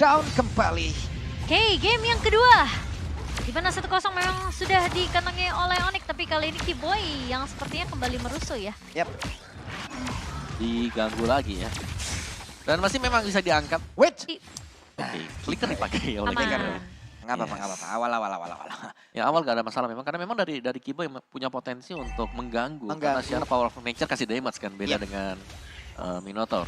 down kembali. Oke, game yang kedua. Di mana 1-0 memang sudah dikantongi oleh Onyx, tapi kali ini Kiboy yang sepertinya kembali merusuh ya. Yap. Diganggu lagi ya. Dan masih memang bisa diangkat. Wait. Oke, flicker dipakai oleh Aman. Kiboy. Nggak apa-apa, nggak apa-apa. Awal. Ya awal gak ada masalah memang, karena memang dari Kiboy punya potensi untuk mengganggu. Karena Mengganggu. secara power of nature kasih damage kan, beda Yep. dengan Minotaur.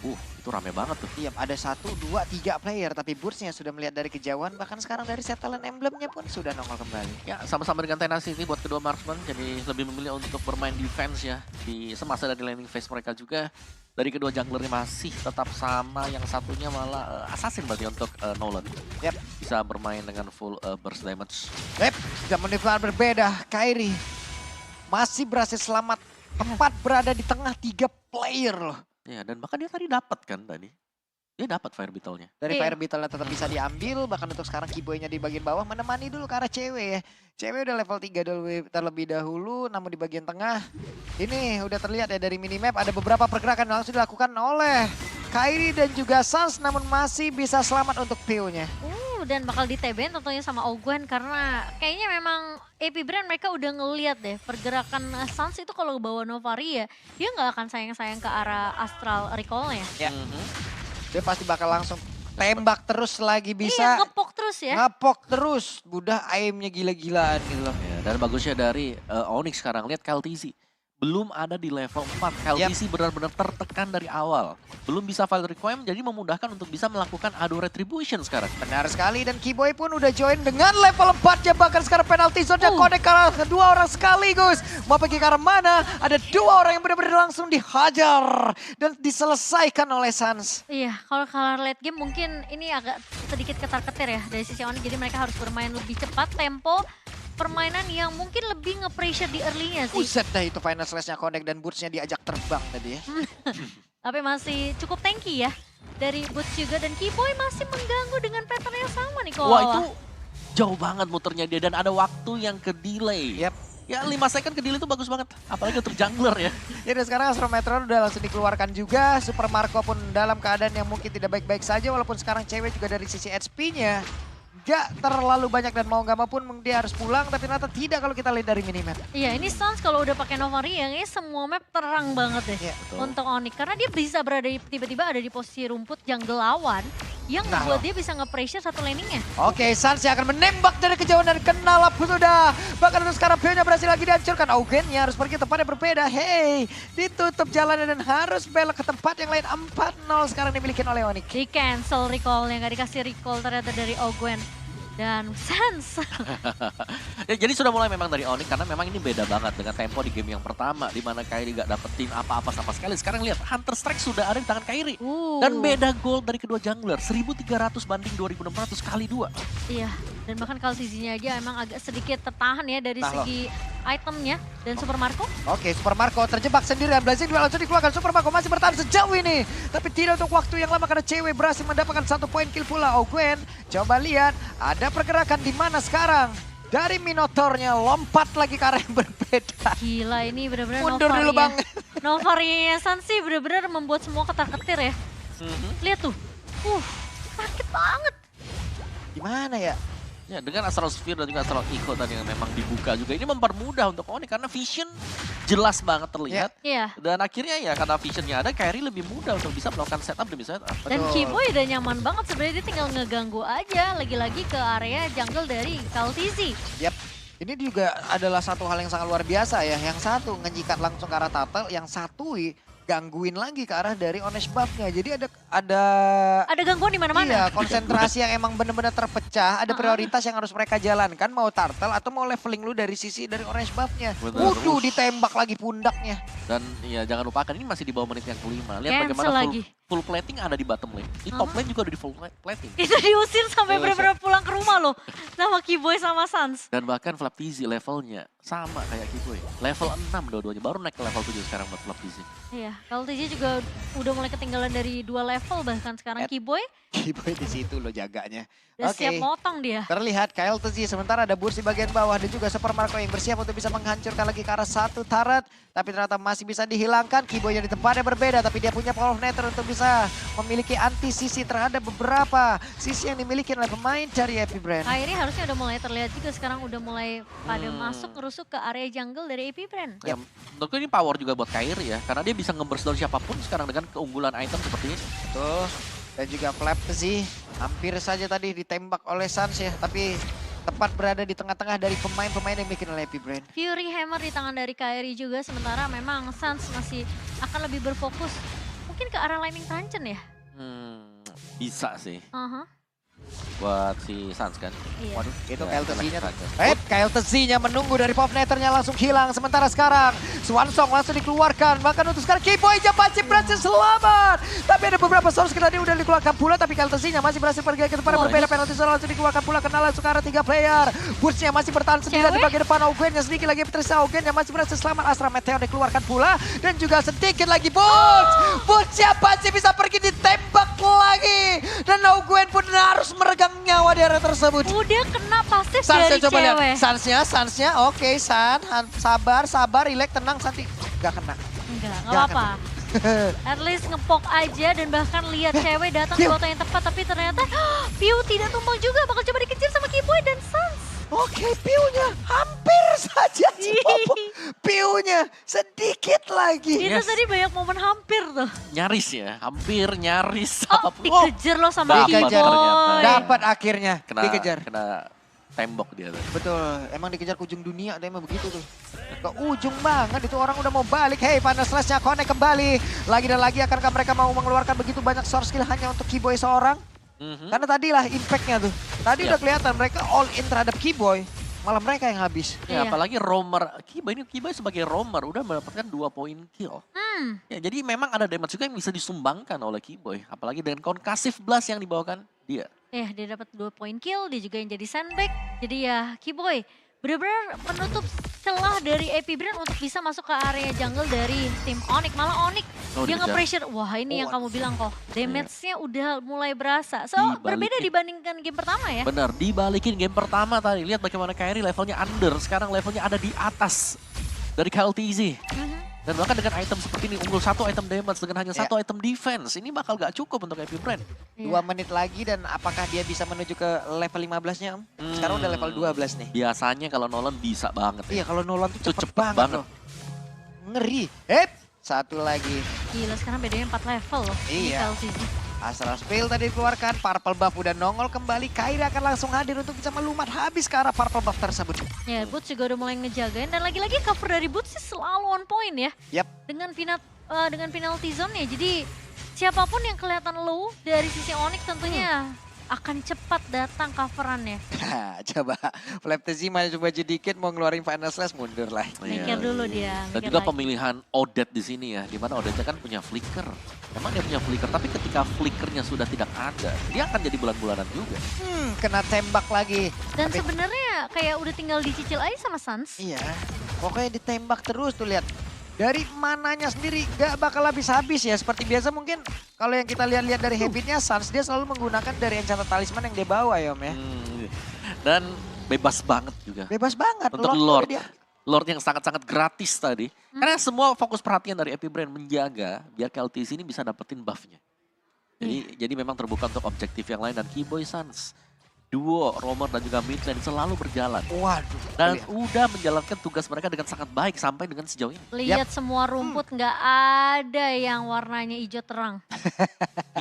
Itu rame banget tuh. Iya, ada 1, 2, 3 player, tapi Burst-nya sudah melihat dari kejauhan, bahkan sekarang dari settlement emblemnya pun sudah nongol kembali. Ya sama-sama dengan Tenacity buat kedua marksman, jadi lebih memilih untuk bermain defense ya. Di semasa dari landing phase mereka juga, dari kedua jungler masih tetap sama, yang satunya malah assassin berarti untuk Nolan. Yap. Bisa bermain dengan full burst damage. Yep, zaman depan berbeda, Kairi masih berhasil selamat, tepat berada di tengah 3 player loh. Ya, dan bahkan dia tadi dapat kan tadi. Dia dapat fire beetle-nya. Dari Iya. Fire Beetle-nya tetap bisa diambil, bahkan untuk sekarang Kiboy-nya di bagian bawah menemani dulu ke arah cewek ya. Cewek udah level 3 terlebih dahulu, namun di bagian tengah ini udah terlihat ya dari minimap ada beberapa pergerakan yang langsung dilakukan oleh Kairi dan juga Sans, namun masih bisa selamat untuk PO-nya. Dan bakal di-TBN tentunya sama Ogwen karena kayaknya memang AP Brand mereka udah ngeliat deh pergerakan Sans itu kalau bawa Novari ya, dia nggak akan sayang-sayang ke arah Astral Recall-nya. Ya. Mhm. Dia pasti bakal langsung tembak terus lagi Iya, bisa. ngepok terus ya. Ngapok terus, budah aimnya gila-gilaan gitu loh. Ya, dan bagusnya dari Onyx sekarang, lihat KLTZ. Belum ada di level 4, KLTZ benar-benar tertekan dari awal. Belum bisa file requiem, jadi memudahkan untuk bisa melakukan ado retribution sekarang. Benar sekali, dan Kiboy pun udah join dengan level 4 ya, bahkan sekarang penalty zone-nya connect ke arah kedua orang sekaligus. Mau pergi ke arah mana? Ada 2 orang yang benar-benar langsung dihajar dan diselesaikan oleh Sans. Iya, kalau kalah late game mungkin ini agak sedikit ketar-ketir ya dari sisi Onyx. Jadi mereka harus bermain lebih cepat, tempo, permainan yang mungkin lebih nge-pressure di early-nya sih. Buset dah itu final slash-nya connect dan boots-nya diajak terbang tadi ya. Tapi masih cukup tanky ya dari Boots juga, dan Kiboy masih mengganggu dengan pattern yang sama nih kalau Wah, itu jauh banget muternya dia, dan ada waktu yang ke delay. Yap. Ya 5 second ke delay itu bagus banget, apalagi untuk jungler ya. Ya dan sekarang Astro Metron udah langsung dikeluarkan juga. Super Marco pun dalam keadaan yang mungkin tidak baik-baik saja, walaupun sekarang cewek juga dari sisi HP-nya gak terlalu banyak dan mau gak mau pun dia harus pulang, tapi ternyata tidak kalau kita lihat dari minimap. Iya, ini Sans kalau udah pakai Novari yang ini semua map terang banget deh Iya, betul. untuk Onyx. Karena dia bisa berada tiba-tiba ada di posisi rumput jungle lawan yang Nah, membuat dia bisa nge-pressure satu laningnya. Oke, Sans yang akan menembak dari kejauhan dan kena lap sudah. Bahkan untuk sekarang Pio-nya berhasil lagi dihancurkan. Augennya harus pergi ke tempat yang berbeda. Hey, ditutup jalannya dan harus belok ke tempat yang lain. 4-0 sekarang dimiliki oleh Onyx. Di cancel recall yang gak dikasih recall ternyata dari Ogwen dan Sans. Ya, jadi sudah mulai memang dari Onyx, karena memang ini beda banget dengan tempo di game yang pertama, di mana Kairi gak dapetin apa-apa sama sekali. Sekarang lihat, Hunter Strike sudah ada di tangan Kairi. Dan beda gol dari kedua jungler, 1.300 banding 2.600 kali 2. Iya, dan bahkan kalau sisinya aja emang agak sedikit tertahan ya dari Nah, segi itemnya. Dan Super Marco Oke, Super Marco terjebak sendirian. Blazing Duel langsung dikeluarkan. Super Marco masih bertahan sejauh ini. Tapi tidak untuk waktu yang lama karena cewek berhasil mendapatkan 1 poin kill pula. Ogwen, coba lihat. Ada pergerakan di mana sekarang. Dari Minotaurnya lompat lagi ke arah yang berbeda. gila, ini benar-benar Mundur dulu Bang. Novarinya Sans sih benar-benar membuat semua ketar-ketir ya. Lihat tuh. Sakit banget. Gimana ya? Ya, dengan Astral Sphere dan juga Astral Echo tadi yang memang dibuka juga, ini mempermudah untuk Onyx karena vision jelas banget terlihat. Iya. Dan akhirnya ya karena visionnya ada, Kairi lebih mudah untuk bisa melakukan setup demi setup. Dan Betul. Kiboy udah nyaman banget sebenarnya, dia tinggal ngeganggu aja lagi-lagi ke area jungle dari KLTZ. Yap. Ini juga adalah satu hal yang sangat luar biasa ya. Yang satu ngejikat langsung ke arah Turtle, yang satu gangguin lagi ke arah dari Onesh buff-nya. Jadi Ada gangguan di mana-mana. iya, konsentrasi yang emang benar-benar terpecah. Ada prioritas yang harus mereka jalankan. Mau Turtle atau mau leveling lu dari sisi dari Orange buff-nya. Benar. Waduh, ditembak lagi pundaknya. Dan ya jangan lupakan ini masih di bawah menit yang kelima. Lihat Cancel bagaimana lagi. full plating ada di bottom lane. Di top lane juga ada di full plating. Itu diusir sampai Diusir. benar-benar pulang ke rumah loh. Sama Kiboy sama Sans. Dan bahkan Flap TZ levelnya sama kayak Kiboy. Level 6 dua-duanya, baru naik ke level 7 sekarang buat Flap TZ. Iya, kalau TJ juga udah mulai ketinggalan dari 2 level bahkan sekarang Kiboy Kiboy di situ loh jaganya. udah Oke. siap motong dia. Terlihat KLTZ sementara ada Burst di bagian bawah dan juga Super Marco yang bersiap untuk bisa menghancurkan lagi ke arah satu turret. Tapi ternyata masih bisa dihilangkan. Kiboy yang di tempatnya berbeda tapi dia punya power of Nether untuk bisa memiliki anti-sisi terhadap beberapa sisi yang dimiliki oleh pemain dari Epic Brand. Kairi harusnya udah mulai terlihat juga sekarang udah mulai pada masuk ngerusuk ke area jungle dari Epic Brand. Ya, menurutku ini power juga buat Kairi ya, karena dia bisa nge-burst down siapapun sekarang dengan keunggulan item seperti ini. Tuh. Dan juga Flapzy hampir saja tadi ditembak oleh Sans ya. Tapi tepat berada di tengah-tengah dari pemain-pemain yang bikin oleh Epic Brand. Fury Hammer di tangan dari Kairi juga sementara memang Sans masih akan lebih berfokus mungkin ke arah Lightning Truncheon ya. Bisa sih Aha. buat si Sans kan. Iya. Waduh, itu Ya, KLTZ-nya. Truncheon. KLTZ-nya menunggu dari pop netternya langsung hilang. Sementara sekarang Swansong langsung dikeluarkan. Bahkan untuk sekarang Kiboy Japanci berhasil selamat. Tapi ada beberapa source tadi udah dikeluarkan pula. Tapi KLTZ-nya masih berhasil pergi ke depan. Berbeda penalti zone langsung dikeluarkan pula. Karena langsung ke arah 3 player. Burst-nya masih bertahan sendirian di bagian depan. Augen-nya sedikit lagi. Patricia Augen yang masih berhasil selamat. Astra Meteor dikeluarkan pula. Dan juga sedikit lagi Burst. Burst Japanci bisa pergi ditembak lagi. Dan Augen pun harus meregang nyawa di area tersebut. Udah kena pasif Sansnya dari coba lihat. cewek. Sansnya, oke San. Sabar, relax, tenang, Santi. Gak kena. Enggak apa-apa. At least ngepok aja dan bahkan lihat cewek datang di Piu. waktu yang tepat. Tapi ternyata Piu tidak tumbang juga. Bakal coba dikejar sama Kiboy dan Sans. Oke, piunya hampir saja Cipopo. Piunya sedikit lagi. Itu Yes. tadi banyak momen hampir tuh. Nyaris ya, hampir nyaris. Oh, apapun. dikejar loh sama Dapat Dikejar. Kiboy. ternyata. Dapat akhirnya, dikejar. Kena tembok dia tuh. Betul, emang dikejar ke ujung dunia, ada emang begitu tuh. Ke ujung banget, itu orang udah mau balik. Hey, Panas Slash-nya connect kembali. Lagi dan lagi akankah mereka mau mengeluarkan begitu banyak source skill hanya untuk Kiboy seorang? Karena tadilah impact-nya tuh. Tadi Iya. udah kelihatan mereka all in terhadap Kiboy. Malah mereka yang habis. Ya, Iya. apalagi roamer. Kiboy sebagai roamer udah mendapatkan 2 poin kill. Ya, jadi memang ada damage juga yang bisa disumbangkan oleh Kiboy. Apalagi dengan concussive blast yang dibawakan dia. Dia dapat 2 poin kill, dia juga yang jadi sandbag. Jadi ya Kiboy benar-benar menutup celah dari Epic Brand untuk bisa masuk ke area jungle dari tim Onyx. Malah Onyx dia dikejar. nge-pressure. Wah ini yang kamu bilang kok, damage-nya udah mulai berasa. So Dibalikin. berbeda dibandingkan game pertama ya. Benar, dibalikin game pertama tadi. Lihat bagaimana Kairi levelnya under, sekarang levelnya ada di atas dari KLTZ. Dan bahkan dengan item seperti ini, unggul 1 item damage dengan hanya 1 item defense. Ini bakal gak cukup untuk Epic Brand. 2 menit lagi dan apakah dia bisa menuju ke level 15-nya, Om? Sekarang udah level 12 nih. Biasanya kalau Nolan bisa banget. Iya, kalau Nolan tuh Itu cepet cepet banget banget. loh. Ngeri. Satu lagi. Gila sekarang bedanya 4 level loh di Iya. KLCC. Astral Spill tadi dikeluarkan, Purple Buff udah nongol kembali. Kairi akan langsung hadir untuk bisa melumat habis ke arah Purple Buff tersebut. Ya Boots juga udah mulai ngejagain dan lagi-lagi cover dari Boots sih selalu on point ya. Yap. Dengan penalty zone ya. Jadi siapapun yang kelihatan low dari sisi Onyx tentunya akan cepat datang coverannya. Nah, coba Flapzy maju coba sedikit mau ngeluarin Final Slash mundur lah. Mikir dulu dia. Dan mikir juga lagi. pemilihan Odette di sini ya, dimana Odette kan punya flicker. Memang dia punya flicker, tapi ketika flickernya sudah tidak ada, dia akan jadi bulan-bulanan juga. Kena tembak lagi. Dan Tapi- sebenarnya kayak udah tinggal dicicil aja sama Sans. Iya, pokoknya ditembak terus tuh lihat. Dari mananya sendiri gak bakal habis-habis ya. Seperti biasa mungkin kalau yang kita lihat-lihat dari habitnya Sans, dia selalu menggunakan dari enchanted talisman yang dia bawa ya Om ya. Dan bebas banget juga. Bebas banget. Untuk Lord Lord. dia. Lord yang sangat-sangat gratis tadi. Karena semua fokus perhatian dari Epic Brand menjaga biar KLTC ini bisa dapetin buffnya. Jadi memang terbuka untuk objektif yang lain dan Kiboy Sans. Duo, roamer dan juga mid lane selalu berjalan. Waduh. Dan udah menjalankan tugas mereka dengan sangat baik sampai dengan sejauh ini. Lihat semua rumput nggak ada yang warnanya hijau terang.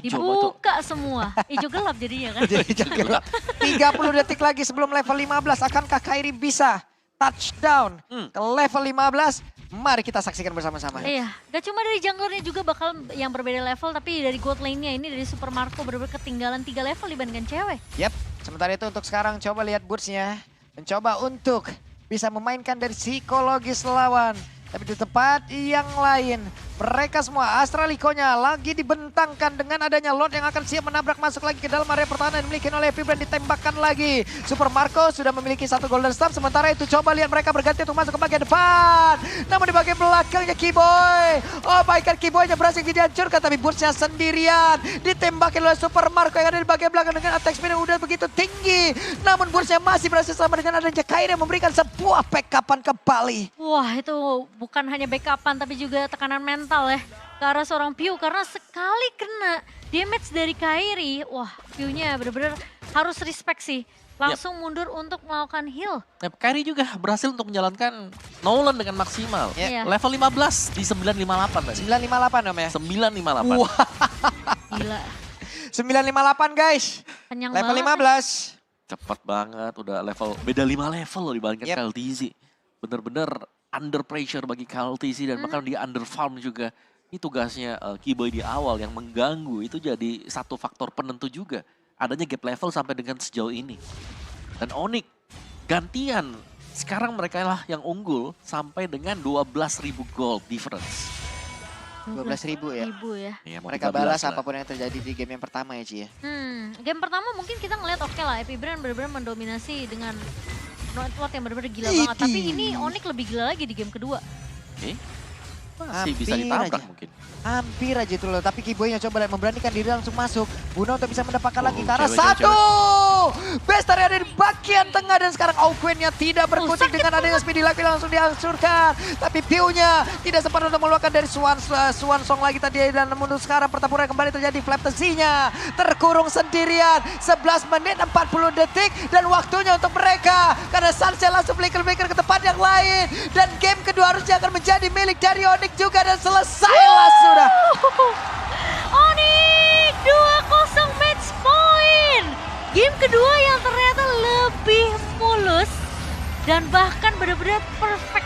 Hijau itu. Dibuka semua. Hijau gelap jadinya kan. Jadi jaga. 30 detik lagi sebelum level 15. Akankah Kairi bisa touchdown ke level 15? Mari kita saksikan bersama-sama. Iya, gak cuma dari junglernya juga bakal yang berbeda level, tapi dari gold lane-nya ini dari Super Marco benar-benar ketinggalan 3 level dibandingkan cewek. Yap, sementara itu untuk sekarang coba lihat Burst-nya. Mencoba untuk bisa memainkan dari psikologis lawan. Tapi di tempat yang lain, Mereka semua Astraliconya lagi dibentangkan dengan adanya Lord yang akan siap menabrak masuk lagi ke dalam area pertahanan yang dimiliki oleh Vibran, ditembakkan lagi. Super Marco sudah memiliki satu golden staff, sementara itu coba lihat mereka berganti untuk masuk ke bagian depan. Namun di bagian belakangnya Kiboy. Oh my god, Kiboynya berhasil dihancurkan tapi Burstnya sendirian. Ditembakin oleh Super Marco yang ada di bagian belakang dengan attack speed yang udah begitu tinggi. Namun Burstnya masih berhasil sama dengan adanya Kairi yang memberikan sebuah backupan kembali. Wah, itu bukan hanya backupan tapi juga tekanan mental ya ke arah seorang Piu, karena sekali kena damage dari Kairi, wah Piu-nya benar-benar harus respect sih. Langsung mundur untuk melakukan heal. Kairi juga berhasil untuk menjalankan Nolan dengan maksimal. Iya. Level 15 di 958 tadi. 958 Om ya? 958. Wah, Gila, 958 guys. kenyang Level banget. 15. Cepet banget, udah beda 5 level loh dibandingkan Yep. KLTZ. Bener-bener under pressure bagi KLTZ dan bahkan dia under farm juga. Ini tugasnya Kiboy di awal yang mengganggu itu jadi satu faktor penentu juga. Adanya gap level sampai dengan sejauh ini. Dan Onyx gantian, sekarang mereka lah yang unggul sampai dengan 12.000 gold difference. 12.000 ya. Ya, mau Mereka 13 balas lah. apapun yang terjadi di game yang pertama ya Ci ya. Game pertama mungkin kita ngeliat oke lah, Epic Brand benar-benar mendominasi dengan network yang benar-benar gila banget. Tapi ini Onyx lebih gila lagi di game kedua. Oke. Masih bisa Hampir ditabrak aja. mungkin. Hampir aja itu loh, tapi Kiboynya coba memberanikan diri langsung masuk. Buna untuk bisa mendapatkan lagi ke arah cewek, satu. Bestari ada di bagian tengah dan sekarang Auguen-nya tidak berkutik sakit dengan adanya speedy lagi langsung dihancurkan. Tapi Piu-nya tidak sempat untuk mengeluarkan dari Swan Song lagi tadi, dan namun sekarang pertempuran kembali terjadi. Flaptesi-nya terkurung sendirian 11 menit 40 detik dan waktunya untuk mereka karena Sunset langsung flicker-flicker ke tempat yang lain dan game kedua harusnya akan menjadi milik dari Onyx juga dan selesailah sudah. Onyx 2-0 match point. Game kedua yang ternyata lebih mulus dan bahkan benar-benar perfect.